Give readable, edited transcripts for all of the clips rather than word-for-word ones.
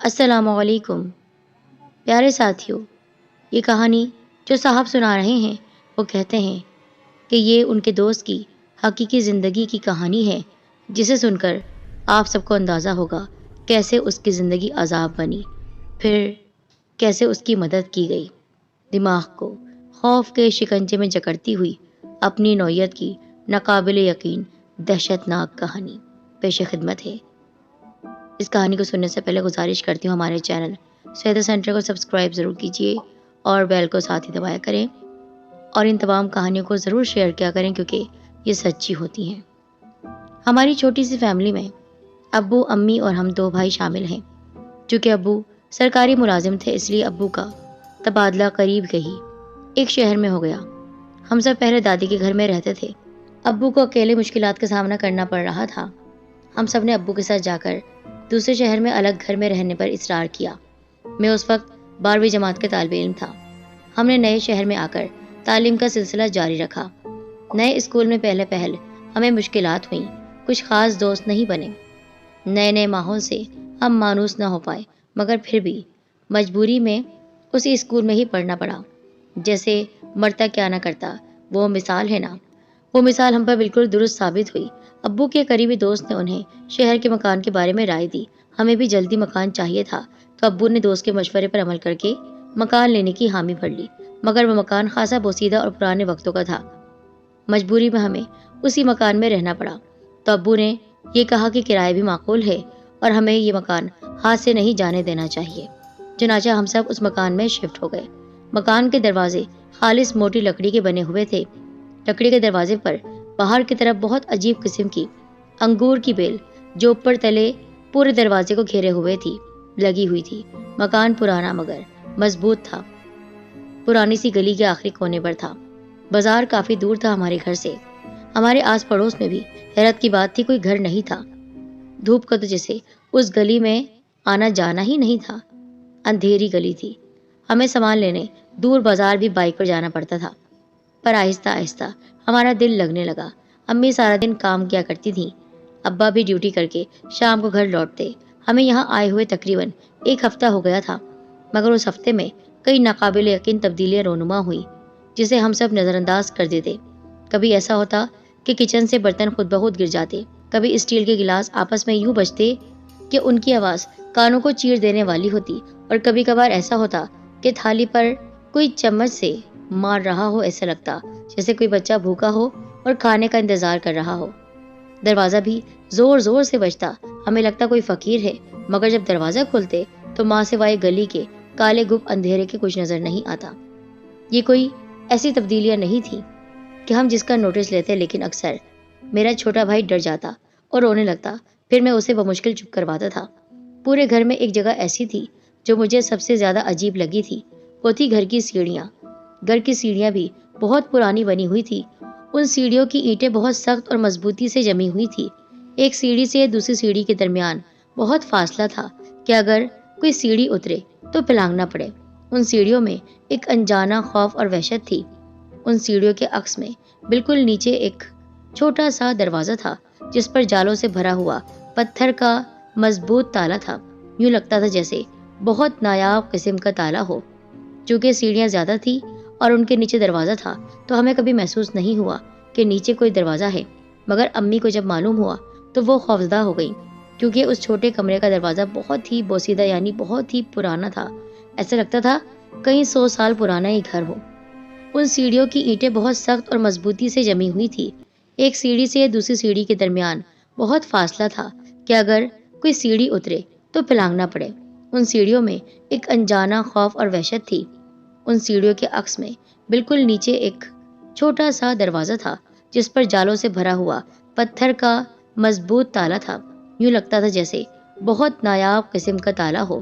السلام علیکم پیارے ساتھیوں، یہ کہانی جو صاحب سنا رہے ہیں وہ کہتے ہیں کہ یہ ان کے دوست کی حقیقی زندگی کی کہانی ہے، جسے سن کر آپ سب کو اندازہ ہوگا کیسے اس کی زندگی عذاب بنی، پھر کیسے اس کی مدد کی گئی۔ دماغ کو خوف کے شکنجے میں جکڑتی ہوئی اپنی نوعیت کی ناقابل یقین دہشت ناک کہانی پیش خدمت ہے۔ اس کہانی کو سننے سے پہلے گزارش کرتی ہوں ہمارے چینل سویدا سینٹر کو سبسکرائب ضرور کیجیے اور بیل کو ساتھ ہی دبایا کریں، اور ان تمام کہانیوں کو ضرور شیئر کیا کریں کیونکہ یہ سچی ہوتی ہیں۔ ہماری چھوٹی سی فیملی میں ابو، امی اور ہم 2 بھائی شامل ہیں۔ چونکہ ابو سرکاری ملازم تھے اس لیے ابو کا تبادلہ قریب کے ہی ایک شہر میں ہو گیا۔ ہم سب پہلے دادی کے گھر میں رہتے تھے۔ ابو کو اکیلے مشکلات کا سامنا کرنا پڑ رہا تھا۔ ہم سب نے ابو کے ساتھ جا کر دوسرے شہر میں الگ گھر میں رہنے پر اصرار کیا۔ میں اس وقت 12ویں جماعت کے طالب علم تھا۔ ہم نے نئے شہر میں آ کر تعلیم کا سلسلہ جاری رکھا۔ نئے اسکول میں پہل ہمیں مشکلات ہوئیں، کچھ خاص دوست نہیں بنے۔ نئے ماحول سے ہم مانوس نہ ہو پائے، مگر پھر بھی مجبوری میں اسی اسکول میں ہی پڑھنا پڑا۔ جیسے مرتا کیا نہ کرتا، وہ مثال ہے نا، وہ مثال ہم پر بالکل درست ثابت ہوئی۔ ابو کے قریبی دوست نے انہیں شہر کے مکان کے بارے میں رائے دی۔ ہمیں بھی جلدی مکان چاہیے تھا تو ابو نے دوست کے مشورے پر عمل کر کے مکان لینے کی حامی بھر لی، مگر وہ مکان خاصا بوسیدہ اور پرانے وقتوں کا تھا۔ مجبوری میں ہمیں اسی مکان میں رہنا پڑا۔ تو ابو نے یہ کہا کہ کرایہ بھی معقول ہے اور ہمیں یہ مکان ہاتھ سے نہیں جانے دینا چاہیے۔ چنانچہ ہم سب اس مکان میں شفٹ ہو گئے۔ مکان کے دروازے خالص موٹی لکڑی کے بنے ہوئے تھے۔ لکڑی کے دروازے پر باہر کی طرف بہت عجیب قسم کی انگور کی بیل جو اوپر تلے پورے دروازے کو گھیرے ہوئے تھی لگی ہوئی تھی۔ مکان پرانا مگر مضبوط تھا۔ پرانی سی گلی کے آخری کونے پر تھا۔ بازار کافی دور تھا ہمارے گھر سے۔ ہمارے آس پڑوس میں بھی حیرت کی بات تھی کوئی گھر نہیں تھا۔ دھوپ کا تو جیسے اس گلی میں آنا جانا ہی نہیں تھا۔ اندھیری گلی تھی۔ ہمیں سامان لینے دور بازار بھی بائک پر جانا پڑتا تھا۔ پر آہستہ آہستہ ہمارا دل لگنے لگا۔ امی سارا دن کام کیا کرتی تھیں، ابا بھی ڈیوٹی کر کے شام کو گھر لوٹتے۔ ہمیں یہاں آئے ہوئے تقریباً 1 ہفتہ ہو گیا تھا، مگر اس ہفتے میں کئی ناقابل یقین تبدیلیاں رونما ہوئی جسے ہم سب نظر انداز کر دیتے۔ کبھی ایسا ہوتا کہ کچن سے برتن خود بخود گر جاتے، کبھی اسٹیل کے گلاس آپس میں یوں بجتے کہ ان کی آواز کانوں کو چیر دینے والی ہوتی، اور کبھی کبھار ایسا ہوتا کہ تھالی پر کوئی چمچ سے مار رہا ہو، ایسا لگتا جیسے کوئی بچہ بھوکا ہو اور کھانے کا انتظار کر رہا ہو۔ دروازہ بھی زور زور سے بجتا، ہمیں لگتا کوئی فقیر ہے، مگر جب دروازہ کھولتے تو ماں سوائے گلی کے کالے گپ اندھیرے کے کچھ نظر نہیں آتا۔ یہ کوئی ایسی تبدیلیاں نہیں تھی کہ ہم جس کا نوٹس لیتے، لیکن اکثر میرا چھوٹا بھائی ڈر جاتا اور رونے لگتا، پھر میں اسے بمشکل چپ کرواتا تھا۔ پورے گھر میں ایک جگہ ایسی تھی جو مجھے سب سے زیادہ عجیب لگی تھی، وہ تھی گھر کی سیڑھیاں۔ گھر کی سیڑھیاں بھی بہت پرانی بنی ہوئی تھی۔ ان سیڑھیوں کی اینٹیں بہت سخت اور مضبوطی سے جمی ہوئی تھی۔ ایک سیڑھی سے دوسری سیڑھی کے درمیان بہت فاصلہ تھا کہ اگر کوئی سیڑھی اترے تو پلانگنا پڑے۔ ان سیڑھیوں میں ایک انجانا خوف اور وحشت تھی۔ ان سیڑھیوں کے عکس میں بالکل نیچے ایک چھوٹا سا دروازہ تھا جس پر جالوں سے بھرا ہوا پتھر کا مضبوط تالا تھا۔ یوں لگتا تھا جیسے بہت نایاب قسم کا تالا ہو۔ چونکہ سیڑھیاں زیادہ تھی اور ان کے نیچے دروازہ تھا تو ہمیں کبھی محسوس نہیں ہوا کہ نیچے کوئی دروازہ ہے، مگر امی کو جب معلوم ہوا تو وہ خوفزدہ ہو گئی، کیونکہ اس چھوٹے کمرے کا دروازہ بہت ہی بوسیدہ یعنی بہت ہی پرانا تھا۔ ایسا لگتا تھا کئی 100 سال پرانا یہ گھر ہو۔ ان سیڑھیوں کی اینٹیں بہت سخت اور مضبوطی سے جمی ہوئی تھی۔ ایک سیڑھی سے دوسری سیڑھی کے درمیان بہت فاصلہ تھا کہ اگر کوئی سیڑھی اترے تو پلانگنا پڑے۔ ان سیڑھیوں میں ایک انجانا خوف اور وحشت تھی۔ ان سیڑھیوں کے عکس میں بالکل نیچے ایک چھوٹا سا دروازہ تھا جس پر جالوں سے بھرا ہوا پتھر کا مضبوط تالا تھا۔ یوں لگتا تھا جیسے بہت نایاب قسم کا تالا ہو۔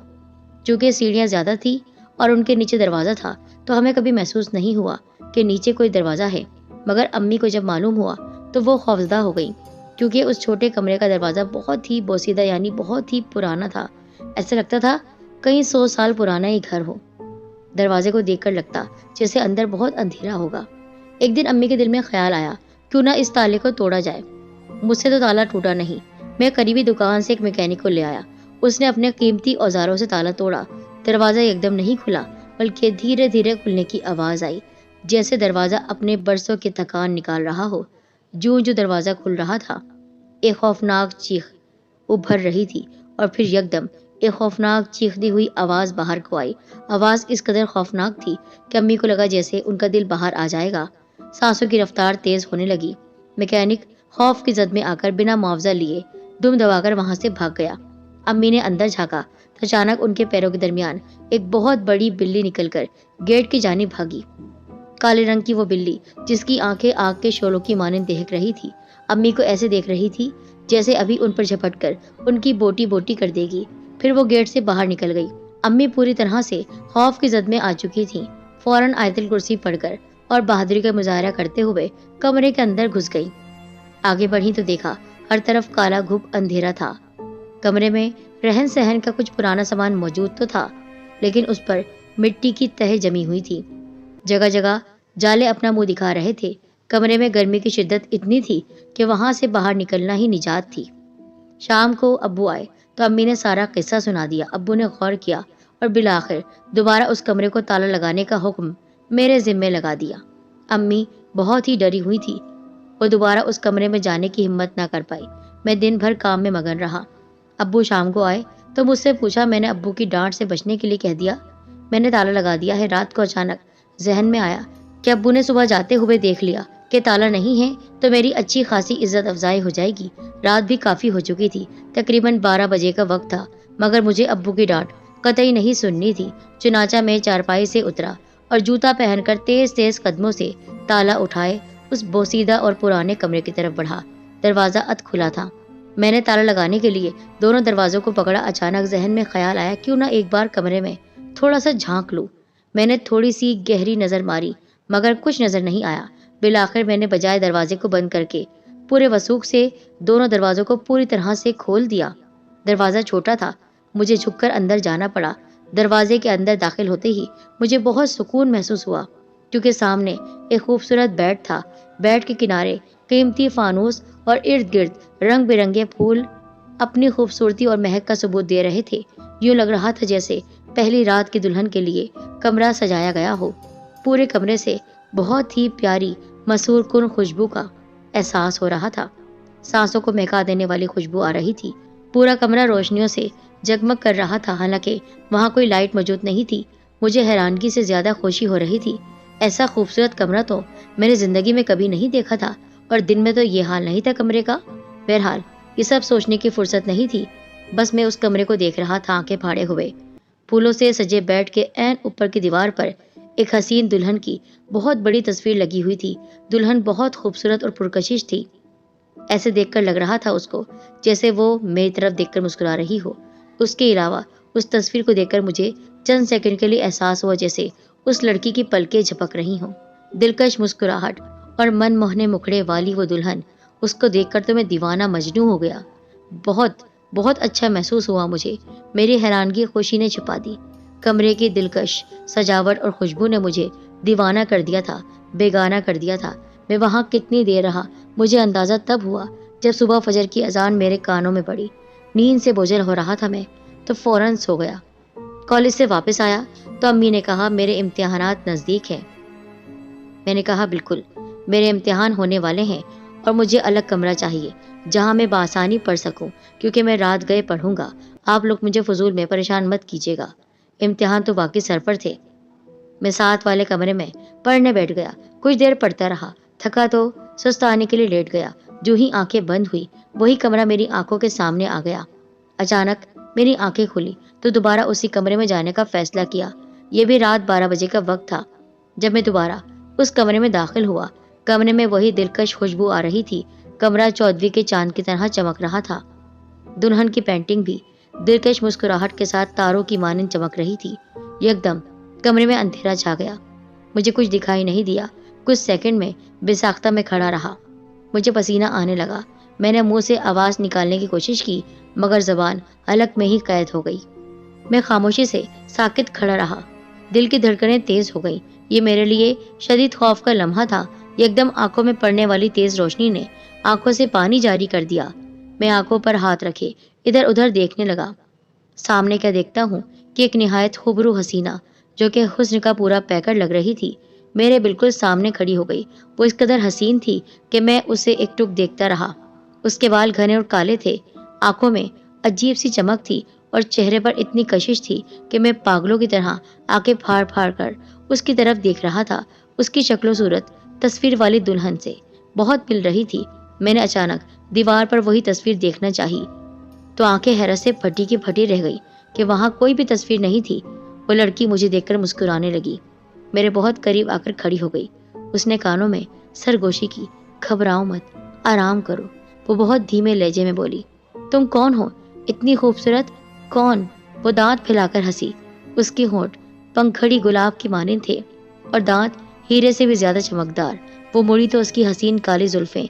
چونکہ سیڑھیاں زیادہ تھی اور ان کے نیچے دروازہ تھا تو ہمیں کبھی محسوس نہیں ہوا کہ نیچے کوئی دروازہ ہے، مگر امی کو جب معلوم ہوا تو وہ خوفزدہ ہو گئی، کیونکہ اس چھوٹے کمرے کا دروازہ بہت ہی بوسیدہ یعنی بہت ہی پرانا تھا۔ ایسا لگتا تھا کئی 100 سال پرانا یہ گھر ہو۔ دروازے کو دیکھ کر لگتا جیسے اندر بہت اندھیرا ہوگا۔ ایک دن امی کے دل میں خیال آیا کیوں نہ اس تالے کو توڑا جائے۔ مجھ سے تو تالا ٹوٹا نہیں۔ میں قریبی دکان سے ایک میکینک کو لے آیا اس نے اپنے قیمتی اوزاروں سے تالا توڑا۔ دروازہ یکدم نہیں کھلا بلکہ دھیرے دھیرے کھلنے کی آواز آئی، جیسے دروازہ اپنے برسوں کی تھکان نکال رہا ہو۔ جو دروازہ کھل رہا تھا، ایک خوفناک چیخ ابھر رہی تھی، اور پھر یکدم ایک خوفناک چیختی ہوئی آواز باہر کو آئی۔ آواز اس قدر خوفناک تھی کہ امی کو لگا جیسے ان کا دل باہر آ جائے گا۔ سانسوں کی رفتار تیز ہونے لگی۔ میکینک خوف کی زد میں آ کر بنا معاوضہ لیے دم دبا کر وہاں سے بھاگ گیا۔ امی نے اندر جھانکا تو اچانک ان کے پیروں کے درمیان ایک بہت بڑی بلی نکل کر گیٹ کی جانب بھاگی۔ کالے رنگ کی وہ بلی، جس کی آنکھیں آگ کے شعلوں کی مانند دہک رہی تھی، امی کو ایسے دیکھ رہی تھی جیسے ابھی ان پر جھپٹ کر ان کی بوٹی بوٹی کر دے گی۔ پھر وہ گیٹ سے باہر نکل گئی۔ امی پوری طرح سے خوف کی زد میں آ چکی تھیں۔ فوراً آیت الکرسی پڑھ کر اور بہادری کا مظاہرہ کرتے ہوئے کمرے کے اندر گھس گئی۔ آگے بڑھی تو دیکھا ہر طرف کالا گھپ اندھیرا تھا۔ کمرے میں رہن سہن کا کچھ پرانا سامان موجود تو تھا، لیکن اس پر مٹی کی تہہ جمی ہوئی تھی۔ جگہ جگہ جالے اپنا منہ دکھا رہے تھے۔ کمرے میں گرمی کی شدت اتنی تھی کہ وہاں سے باہر نکلنا ہی نجات تھی۔ شام کو ابو آئے تو امی نے سارا قصہ سنا دیا۔ ابو نے غور کیا اور بالآخر دوبارہ اس کمرے کو تالا لگانے کا حکم میرے ذمے لگا دیا۔ امی بہت ہی ڈری ہوئی تھی۔ وہ دوبارہ اس کمرے میں جانے کی ہمت نہ کر پائی۔ میں دن بھر کام میں مگن رہا۔ ابو شام کو آئے تو مجھ سے پوچھا۔ میں نے ابو کی ڈانٹ سے بچنے کے لیے کہہ دیا، میں نے تالا لگا دیا ہے۔ رات کو اچانک ذہن میں آیا کہ ابو نے صبح جاتے ہوئے دیکھ لیا کہ تالا نہیں ہے تو میری اچھی خاصی عزت افزائی ہو جائے گی۔ رات بھی کافی ہو چکی تھی، تقریباً 12 بجے کا وقت تھا، مگر مجھے ابو کی ڈانٹ قطعی نہیں سننی تھی۔ چنانچہ میں چارپائی سے اترا اور جوتا پہن کر تیز تیز قدموں سے تالا اٹھائے اس بوسیدہ اور پرانے کمرے کی طرف بڑھا۔ دروازہ ات کھلا تھا۔ میں نے تالا لگانے کے لیے دونوں دروازوں کو پکڑا۔ اچانک ذہن میں خیال آیا، کیوں نہ ایک بار کمرے میں تھوڑا سا جھانک لوں۔ میں نے تھوڑی سی گہری نظر ماری، مگر کچھ نظر نہیں آیا۔ بالآخر میں نے بجائے دروازے کو بند کر کے پورے وثوق سے دونوں دروازوں کو پوری طرح سے کھول دیا۔ دروازہ چھوٹا تھا، مجھے جھک کر اندر جانا پڑا۔ دروازے کے اندر داخل ہوتے ہی مجھے بہت سکون محسوس ہوا، کیونکہ سامنے ایک خوبصورت بیڈ تھا۔ بیڈ کے کنارے قیمتی فانوس اور ارد گرد رنگ برنگے پھول اپنی خوبصورتی اور مہک کا ثبوت دے رہے تھے۔ یوں لگ رہا تھا جیسے پہلی رات کی دلہن کے لیے کمرہ سجایا گیا ہو۔ پورے کمرے سے بہت ہی پیاری مسحور کن خوشبو کا احساس ہو رہا تھا۔ سانسوں کو مہکا دینے والی خوشبو آ رہی تھی۔ پورا کمرہ روشنیوں سے جگمگ کر رہا تھا، حالانکہ وہاں کوئی لائٹ موجود نہیں تھی۔ مجھے حیرانگی سے زیادہ خوشی ہو رہی تھی۔ ایسا خوبصورت کمرہ تو میں نے زندگی میں کبھی نہیں دیکھا تھا، اور دن میں تو یہ حال نہیں تھا کمرے کا۔ بہرحال یہ سب سوچنے کی فرصت نہیں تھی، بس میں اس کمرے کو دیکھ رہا تھا آنکھیں پھاڑے ہوئے۔ پھولوں سے سجے بیڈ کے عین اوپر کی دیوار پر ایک حسین دلہن کی بہت بڑی تصویر لگی ہوئی تھی۔ دلہن بہت خوبصورت اور پرکشش تھی۔ ایسے دیکھ کر لگ رہا تھا اس کو جیسے وہ میری طرف دیکھ کر مسکرا رہی ہو۔ اس کے علاوہ اس تصویر کو دیکھ کر مجھے چند سیکنڈ کے لیے احساس ہوا جیسے اس لڑکی کی پلکیں جھپک رہی ہوں۔ دلکش مسکراہٹ اور من موہنے مکھڑے والی وہ دلہن، اس کو دیکھ کر تو میں دیوانہ مجنوں ہو گیا۔ بہت بہت اچھا محسوس ہوا مجھے۔ میری حیرانگی خوشی نے چھپا دی۔ کمرے کی دلکش سجاوٹ اور خوشبو نے مجھے دیوانہ کر دیا تھا، بیگانہ کر دیا تھا۔ میں وہاں کتنی دیر رہا مجھے اندازہ تب ہوا جب صبح فجر کی اذان میرے کانوں میں پڑی۔ نیند سے بوجھل ہو رہا تھا میں تو فوراً سو گیا۔ کالج سے واپس آیا تو امی نے کہا میرے امتحانات نزدیک ہیں۔ میں نے کہا بالکل، میرے امتحان ہونے والے ہیں اور مجھے الگ کمرہ چاہیے جہاں میں بآسانی پڑھ سکوں، کیونکہ میں رات گئے پڑھوں گا۔ آپ لوگ مجھے فضول میں پریشان مت کیجیے گا، امتحان تو باقی سر پر تھے۔ میں ساتھ والے کمرے میں پڑھنے بیٹھ گیا۔ کچھ دیر پڑھتا رہا، تھکا تو سست آنے کے لیے لیٹ گیا۔ جو ہی آنکھیں بند ہوئی وہی کمرہ میری آنکھوں کے سامنے آ گیا۔ اچانک میری آنکھیں کھلی تو دوبارہ اسی کمرے میں جانے کا فیصلہ کیا۔ یہ بھی رات 12 بجے کا وقت تھا جب میں دوبارہ اس کمرے میں داخل ہوا۔ کمرے میں وہی دلکش خوشبو آ رہی تھی۔ کمرہ 14ویں کے چاند کی طرح چمک رہا تھا۔ دلہن کی پینٹنگ بھی دلکش مسکراہٹ کے ساتھ تاروں کی مانند چمک رہی تھی۔ یکدم کمرے میں اندھیرا چھا گیا۔ مجھے کچھ دکھائی نہیں دیا۔ کچھ سیکنڈ میں بے ساختہ میں کھڑا رہا۔ مجھے پسینہ آنے لگا۔ میں نے منہ سے آواز نکالنے کی کوشش کی، مگر زبان حلق میں ہی قید ہو گئی۔ میں خاموشی سے ساکت کھڑا رہا۔ دل کی دھڑکنیں تیز ہو گئیں۔ یہ میرے لیے شدید خوف کا لمحہ تھا۔ یکدم آنکھوں میں پڑنے والی تیز روشنی نے آنکھوں سے پانی جاری کر دیا۔ میں آنکھوں پر ہاتھ رکھے ادھر ادھر دیکھنے لگا۔ سامنے کیا دیکھتا ہوں کہ ایک نہایت خوبرو حسینہ جو کہ حسن کا پورا پیکر لگ رہی تھی میرے بالکل سامنے کھڑی ہو گئی۔ وہ اس قدر حسین تھی کہ میں اسے ایک ٹک دیکھتا رہا۔ اس کے بال گھنے اور کالے تھے، آنکھوں میں عجیب سی چمک تھی اور چہرے پر اتنی کشش تھی کہ میں پاگلوں کی طرح آنکھیں پھاڑ پھاڑ کر اس کی طرف دیکھ رہا تھا۔ اس کی شکل و صورت تصویر والی دلہن سے بہت مل رہی تھی۔ میں نے اچانک دیوار پر وہی تصویر دیکھنا چاہی تو آنکھیں حیرت سے پھٹی کی پھٹی رہ گئی کہ وہاں کوئی بھی تصویر نہیں تھی۔ وہ لڑکی مجھے دیکھ کر مسکرانے لگی، میرے بہت قریب آ کر کھڑی ہو گئی۔ اس نے کانوں میں سرگوشی کی، گھبراؤ مت، آرام کرو۔ وہ بہت دھیمے لہجے میں بولی، تم کون ہو؟ اتنی خوبصورت؟ کون؟ وہ دانت پھیلا کر ہنسی۔ اس کے ہونٹ پنکھڑی گلاب کی مانند تھے اور دانت ہیرے سے بھی زیادہ چمکدار۔ وہ مڑی تو اس کی حسین کالی زلفیں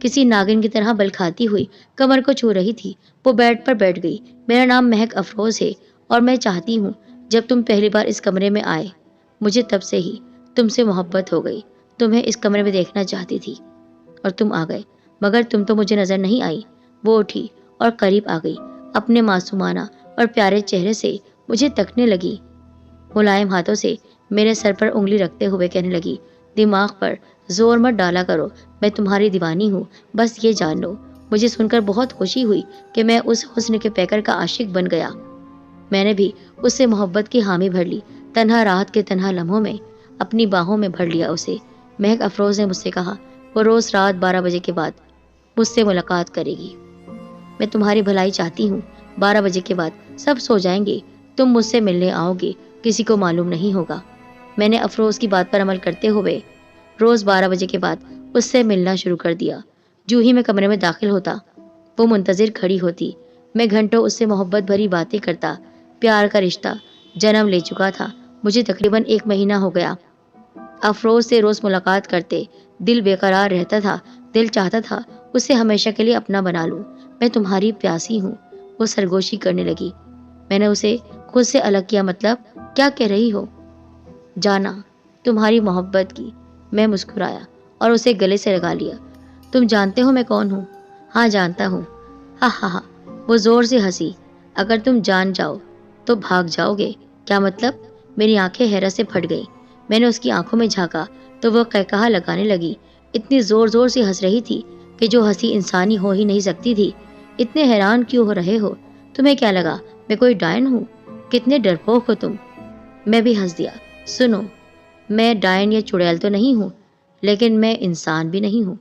کسی ناگن کی طرح بل کھاتی ہوئی کمر کو چھو رہی تھی۔ وہ بیڈ پر بیٹھ گئی۔ میرا نام مہک افروز ہے اور میں چاہتی ہوں جب تم پہلی بار اس کمرے میں آئے مجھے تب سے ہی تم سے محبت ہو گئی۔ تمہیں اس کمرے میں دیکھنا چاہتی تھی اور تم آ گئے، مگر تم تو مجھے نظر نہیں آئی۔ وہ اٹھی اور قریب آ گئی، اپنے معصومانہ اور پیارے چہرے سے مجھے تکنے لگی، ملائم ہاتھوں سے میرے سر پر انگلی رکھتے ہوئے کہنے لگی، دماغ پر زور مت ڈالا کرو، میں تمہاری دیوانی ہوں، بس یہ جان لو۔ مجھے سن کر بہت خوشی ہوئی کہ میں اس حسن کے پیکر کا عاشق بن گیا۔ میں نے بھی اس سے محبت کی حامی بھر لی، تنہا رات کے تنہا لمحوں میں اپنی باہوں میں بھر لیا اسے۔ مہک افروز نے مجھ سے کہا، وہ روز رات 12 بجے کے بعد مجھ سے ملاقات کرے گی۔ میں تمہاری بھلائی چاہتی ہوں۔ 12 بجے کے بعد سب سو جائیں گے، تم مجھ سے ملنے آؤ گے، کسی کو معلوم نہیں ہوگا۔ میں نے افروز کی بات پر عمل کرتے ہوئے روز 12 بجے کے بعد اس سے ملنا شروع کر دیا۔ جو ہی میں کمرے میں داخل ہوتا وہ منتظر کھڑی ہوتی۔ میں گھنٹوں اس سے محبت بھری باتیں کرتا۔ پیار کا رشتہ جنم لے چکا تھا۔ مجھے تقریباً 1 مہینہ ہو گیا افروز سے روز ملاقات کرتے۔ دل بے قرار رہتا تھا، دل چاہتا تھا اسے ہمیشہ کے لیے اپنا بنا لوں۔ میں تمہاری پیاسی ہوں، وہ سرگوشی کرنے لگی۔ میں نے اسے خود سے الگ کیا۔ مطلب کیا کہہ رہی ہو؟ جانا تمہاری محبت کی۔ میں مسکرایا اور اسے گلے سے لگا لیا۔ تم جانتے ہو میں کون ہوں؟ ہاں جانتا ہوں۔ ہاں ہاں ہاں، وہ زور سے ہنسی۔ اگر تم جان جاؤ تو بھاگ جاؤ گے؟ کیا مطلب؟ میری آنکھیں حیرت سے پھٹ گئی۔ میں نے اس کی آنکھوں میں جھانکا تو وہ قہقہا لگانے لگی، اتنی زور زور سے ہنس رہی تھی کہ جو ہنسی انسانی ہو ہی نہیں سکتی تھی۔ اتنے حیران کیوں ہو رہے ہو؟ تمہیں کیا لگا میں کوئی ڈائن ہوں؟ کتنے ڈرپوک ہو تم۔ میں بھی ہنس دیا۔ سنو، میں ڈائن یا چڑیل تو نہیں ہوں، لیکن میں انسان بھی نہیں ہوں۔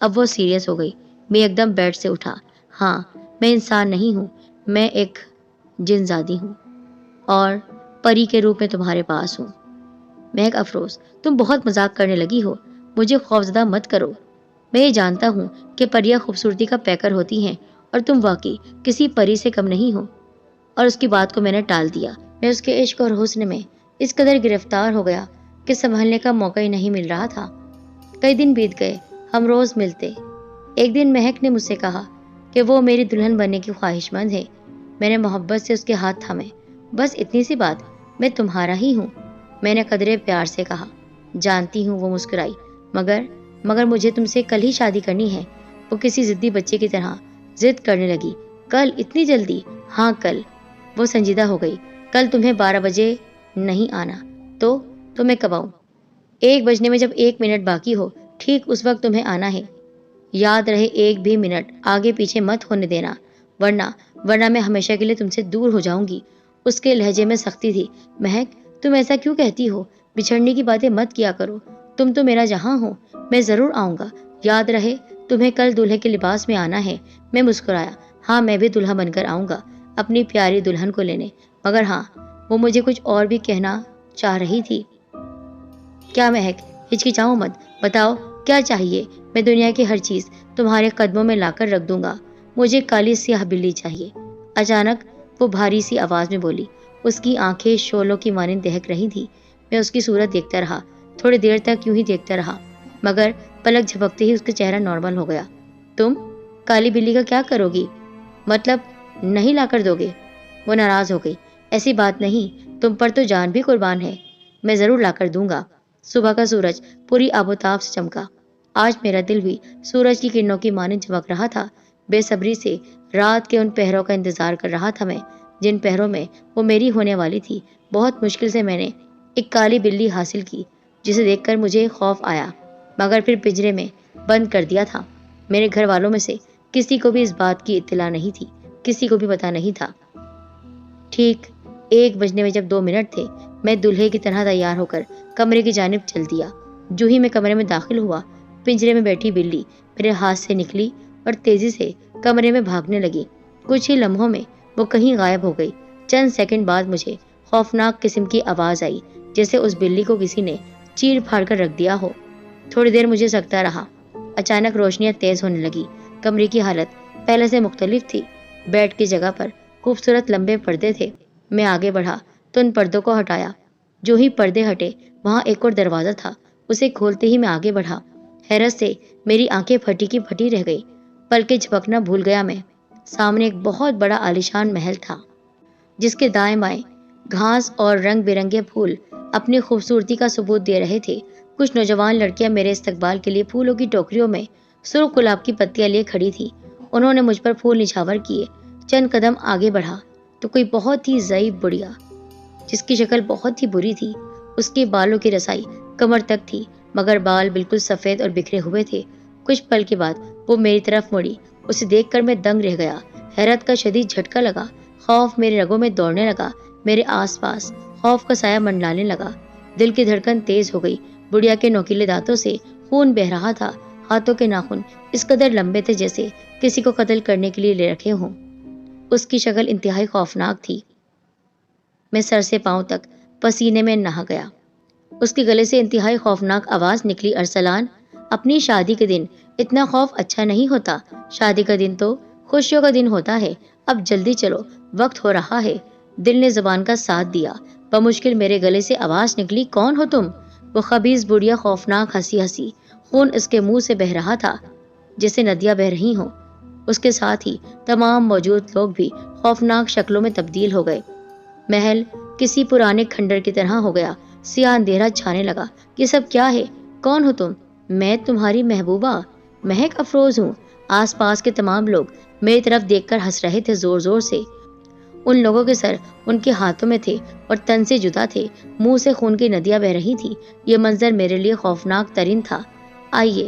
اب وہ سیریس ہو گئی۔ میں ایک دم بیڈ سے اٹھا۔ ہاں، میں انسان نہیں ہوں، میں ایک جن زادی ہوں اور پری کے روپ میں تمہارے پاس ہوں۔ مہک افروز، تم بہت مذاق کرنے لگی ہو، مجھے خوفزدہ مت کرو۔ میں یہ جانتا ہوں کہ پریاں خوبصورتی کا پیکر ہوتی ہیں اور تم واقعی کسی پری سے کم نہیں ہو۔ اور اس کی بات کو میں نے ٹال دیا۔ میں اس کے عشق اور حسن میں اس قدر گرفتار ہو گیا کہ سنبھلنے کا موقع ہی نہیں مل رہا تھا۔ کئی دن بیت گئے، ہم روز ملتے۔ ایک دن مہک نے مجھ سے کہا کہ وہ میری دلہن بننے کی خواہش مند ہے۔ میں نے محبت سے اس کے ہاتھ تھامے۔ بس اتنی سی بات، میں تمہارا ہی ہوں، میں نے قدرے پیار سے کہا۔ جانتی ہوں، وہ مسکرائی، مگر مجھے تم سے کل ہی شادی کرنی ہے۔ وہ کسی ضدی بچے کی طرح ضد کرنے لگی۔ کل؟ اتنی جلدی؟ ہاں کل۔ وہ سنجیدہ ہو گئی۔ کل تمہیں 12 بجے نہیں آنا تو میں کب آؤں؟ 1 بجنے میں جب 1 منٹ باقی ہو، ٹھیک اس وقت تمہیں آنا ہے۔ یاد رہے 1 بھی منٹ آگے پیچھے مت ہونے دینا، ورنہ میں ہمیشہ کے لیے تم سے دور ہو جاؤں گی۔ اس کے لہجے میں سختی تھی۔ مہک، تم ایسا کیوں کہتی ہو؟ بچھڑنے کی باتیں مت کیا کرو، تم تو میرا جہاں ہو۔ میں ضرور آؤں گا، یاد رہے تمہیں کل دولہے کے لباس میں آنا ہے۔ میں مسکرایا۔ ہاں، میں بھی دولہا بن کر آؤں گا اپنی پیاری دلہن کو لینے۔ مگر ہاں، وہ مجھے کچھ اور بھی کہنا چاہ رہی تھی۔ کیا مہک؟ ہچکچاؤ مت، بتاؤ کیا چاہیے؟ میں دنیا کی ہر چیز تمہارے قدموں میں لا کر رکھ دوں گا۔ مجھے کالی سیاہ بلی چاہیے۔ اچانک وہ بھاری سی آواز میں بولی۔ اس کی آنکھیں شعلوں کی مانند دہک رہی تھی۔ میں اس کی صورت دیکھتا رہا، تھوڑی دیر تک یوں ہی دیکھتا رہا، مگر پلک جھپکتے ہی اس کا چہرہ نارمل ہو گیا۔ تم کالی بلی کا کیا کرو گی؟ مطلب نہیں لا کر دو گے؟ وہ ناراض ہو گئی۔ ایسی بات نہیں، تم پر تو جان بھی قربان ہے۔ میں ضرور لا کر دوں گا۔ صبح کا سورج پوری آب و تاب سے چمکا۔ آج میرا دل بھی سورج کی کرنوں کی مانند چمک رہا تھا۔ بے صبری سے رات کے ان پہروں کا انتظار کر رہا تھا میں جن پہروں میں وہ میری ہونے والی تھی، بہت مشکل سے میں نے ایک کالی بلی حاصل کی، جسے دیکھ کر مجھے خوف آیا، مگر پھر پنجرے میں بند کر دیا تھا۔ میرے گھر والوں میں سے کسی کو بھی اس بات کی اطلاع نہیں تھی، کسی کو بھی پتہ نہیں تھا۔ ٹھیک 1 بجنے میں جب 2 منٹ تھے، میں دلہے کی طرح تیار ہو کر کمرے کی جانب چل دیا۔ جو ہی میں کمرے میں داخل ہوا، پنجرے میں بیٹھی بلی میرے ہاتھ سے نکلی اور تیزی سے کمرے میں بھاگنے لگی۔ کچھ ہی لمحوں میں وہ کہیں غائب ہو گئی۔ چند سیکنڈ بعد مجھے خوفناک قسم کی آواز آئی، جیسے اس بلی کو کسی نے چیر پھاڑ کر رکھ دیا ہو۔ تھوڑی دیر مجھے سکتا رہا۔ اچانک روشنیاں تیز ہونے لگی۔ کمرے کی حالت پہلے سے مختلف تھی۔ بیڈ کی جگہ پر خوبصورت لمبے پردے تھے۔ میں آگے بڑھا تو ان پردوں کو ہٹایا۔ جو ہی پردے ہٹے، وہاں ایک اور دروازہ تھا۔ اسے کھولتے ہی میں آگے بڑھا۔ حیرت سے میری آنکھیں پھٹی کی پھٹی رہ گئی۔ پلکیں جھپکنا بھول گیا میں۔ سامنے ایک بہت بڑا عالیشان محل تھا، جس کے دائیں بائیں گھاس اور رنگ برنگے پھول اپنی خوبصورتی کا ثبوت دے رہے تھے۔ کچھ نوجوان لڑکیاں میرے استقبال کے لیے پھولوں کی ٹوکریوں میں سرخ گلاب کی پتیاں لیے کھڑی تھی۔ انہوں نے مجھ پر پھول نچھاور کیے۔ چند قدم آگے بڑھا تو کوئی بہت ہی ضعیف بڑھیا، جس کی شکل بہت ہی بری تھی۔ اس کے بالوں کی رسائی کمر تک تھی، مگر بال بالکل سفید اور بکھرے ہوئے تھے۔ کچھ پل کے بعد وہ میری طرف مڑی۔ اسے دیکھ کر میں دنگ رہ گیا۔ حیرت کا شدید جھٹکا لگا۔ خوف میرے رگوں میں دوڑنے لگا۔ میرے آس پاس خوف کا سایہ منڈلانے لگا۔ دل کی دھڑکن تیز ہو گئی۔ بڑھیا کے نوکیلے دانتوں سے خون بہہ رہا تھا۔ ہاتھوں کے ناخن اس قدر لمبے تھے جیسے کسی کو قتل کرنے کے لیے لے رکھے ہوں۔ اس کی شکل انتہائی خوفناک تھی۔ میں سر سے پاؤں تک پسینے میں نہا گیا۔ اس کے گلے سے انتہائی خوفناک آواز نکلی، ارسلان، اپنی شادی کے دن اتنا خوف اچھا نہیں ہوتا۔ شادی کا دن تو خوشیوں کا دن ہوتا ہے۔ اب جلدی چلو، وقت ہو رہا ہے۔ دل نے زبان کا ساتھ دیا۔ بمشکل میرے گلے سے آواز نکلی، کون ہو تم؟ وہ خبیث بڑھیا خوفناک ہنسی ہنسی۔ خون اس کے منہ سے بہہ رہا تھا جیسے ندیاں بہہ رہی ہوں۔ اس کے ساتھ ہی تمام موجود لوگ بھی خوفناک شکلوں میں تبدیل ہو گئے۔ محل کسی پرانے کھنڈر کی طرح ہو گیا۔ سیاہ اندھیرا چھانے لگا۔ یہ سب کیا ہے؟ کون ہو تم؟ میں تمہاری محبوبہ مہک افروز ہوں۔ آس پاس کے تمام لوگ میری طرف دیکھ کر ہنس رہے تھے زور زور سے۔ ان لوگوں کے سر ان کے ہاتھوں میں تھے اور تن سے جدا تھے۔ منہ سے خون کی ندیاں بہہ رہی تھیں۔ یہ منظر میرے لیے خوفناک ترین تھا۔ آئیے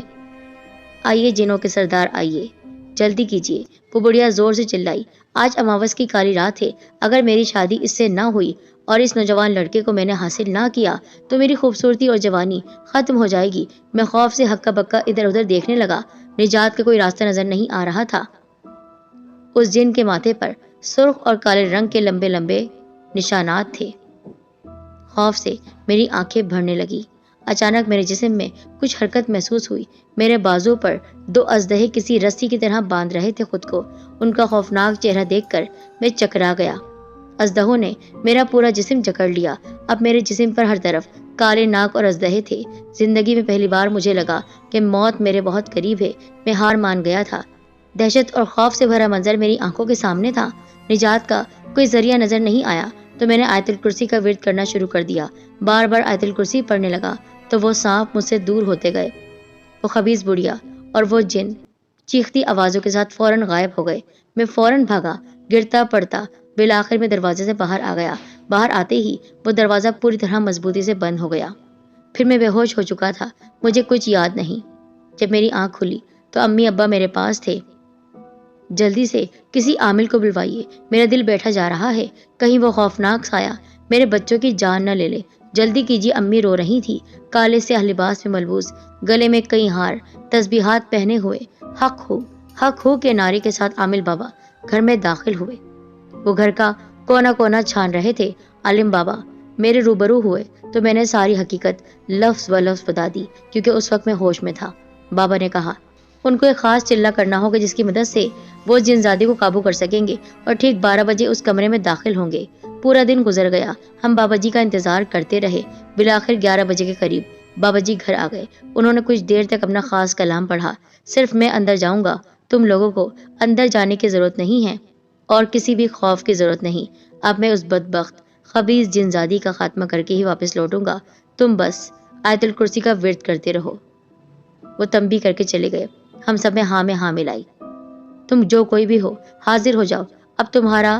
آئیے جنوں کے سردار، آئیے، جلدی کیجیے، وہ بڑھیا زور سے چلائی۔ آج اماوس کی کالی رات ہے۔ اگر میری شادی اس سے نہ ہوئی اور اس نوجوان لڑکے کو میں نے حاصل نہ کیا تو میری خوبصورتی اور جوانی ختم ہو جائے گی۔ میں خوف سے ہکا بکا ادھر ادھر دیکھنے لگا۔ نجات کا کوئی راستہ نظر نہیں آ رہا تھا۔ اس جن کے ماتھے پر سرخ اور کالے رنگ کے لمبے لمبے نشانات تھے۔ خوف سے میری آنکھیں بھرنے لگی۔ اچانک میرے جسم میں کچھ حرکت محسوس ہوئی۔ میرے بازو پر 2 اژدہے کسی رسی کی طرح باندھ رہے تھے خود کو۔ ان کا خوفناک چہرہ دیکھ کر میں چکرا گیا۔ اژدہوں نے میرا پورا جسم جکڑ لیا۔ اب میرے جسم پر ہر طرف کالے ناک اور اژدہے تھے۔ زندگی میں پہلی بار مجھے لگا کہ موت میرے بہت قریب ہے۔ میں ہار مان گیا تھا۔ دہشت اور خوف سے بھرا منظر میری آنکھوں کے سامنے تھا۔ نجات کا کوئی ذریعہ نظر نہیں آیا تو میں نے آیت الکرسی کا ورد کرنا شروع کر دیا۔ بار بار آیت الکرسی پڑھنے لگا تو وہ سانپ مجھ سے دور ہوتے گئے۔ وہ خبیث بڑھیا اور وہ جن چیختی آوازوں کے ساتھ فوراً غائب ہو گئے۔ میں فوراً بھاگا، گرتا پڑتا بالآخر میں دروازے سے باہر آ گیا۔ باہر آتے ہی وہ دروازہ پوری طرح مضبوطی سے بند ہو گیا۔ پھر میں بے ہوش ہو چکا تھا۔ مجھے کچھ یاد نہیں۔ جب میری آنکھ کھلی تو امی ابا میرے پاس تھے۔ جلدی سے کسی عامل کو بلوائیے، میرا دل بیٹھا جا رہا ہے، کہیں وہ خوفناک سایہ میرے بچوں کی جان نہ لے لے۔ جلدی کیجیے، امی رو رہی تھی، کالے سیاہ لباس میں ملبوس، گلے میں کئی ہار، تسبیحات پہنے ہوئے۔ حق ہو کے نعرے کے ساتھ عامل بابا گھر میں داخل ہوئے۔ وہ گھر کا کونا کونا چھان رہے تھے۔ عالم بابا میرے روبرو ہوئے تو میں نے ساری حقیقت لفظ و لفظ بتا دی، کیونکہ اس وقت میں ہوش میں تھا۔ بابا نے کہا، ان کو ایک خاص چلہ کرنا ہوگا جس کی مدد سے وہ جنزادی کو قابو کر سکیں گے، اور ٹھیک 12 بجے اس کمرے میں داخل ہوں گے۔ پورا دن گزر گیا۔ ہم بابا جی کا انتظار کرتے رہے۔ بالآخر 11 بجے کے قریب بابا جی گھر آ گئے۔ انہوں نے کچھ دیر تک اپنا خاص کلام پڑھا۔ صرف میں اندر جاؤں گا، تم لوگوں کو اندر جانے کی ضرورت نہیں ہے اور کسی بھی خوف کی ضرورت نہیں۔ اب میں اس بدبخت خبیث جنزادی کا خاتمہ کر کے ہی واپس لوٹوں گا۔ تم بس آیت الکرسی کا ورد کرتے رہو۔ وہ تنبیہ کر کے چلے گئے۔ ہم سب میں ہاں ملائی۔ تم جو کوئی بھی ہو حاضر ہو جاؤ، اب تمہارا